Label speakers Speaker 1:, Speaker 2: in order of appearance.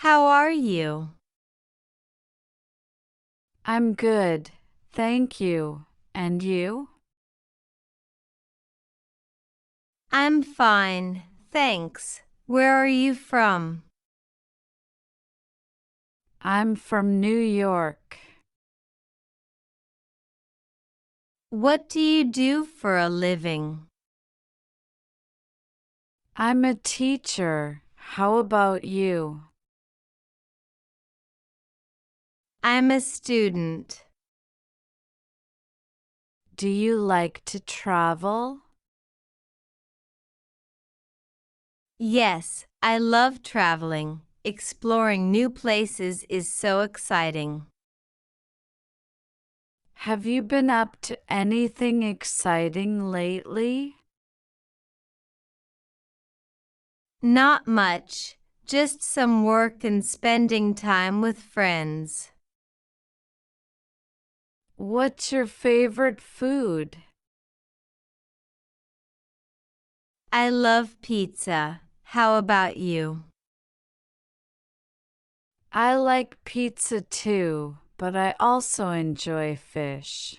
Speaker 1: How are you?
Speaker 2: I'm good, thank you. And you?
Speaker 1: I'm fine, thanks. Where are you from?
Speaker 2: I'm from New York.
Speaker 1: What do you do for a living?
Speaker 2: I'm a teacher. How about you?
Speaker 1: I'm a student.
Speaker 2: Do you like to travel?
Speaker 1: Yes, I love traveling. Exploring new places is so exciting.
Speaker 2: Have you been up to anything exciting lately?
Speaker 1: Not much, just some work and spending time with friends.
Speaker 2: What's your favorite food?
Speaker 1: I love pizza. How about you?
Speaker 2: I like pizza too, but I also enjoy fish.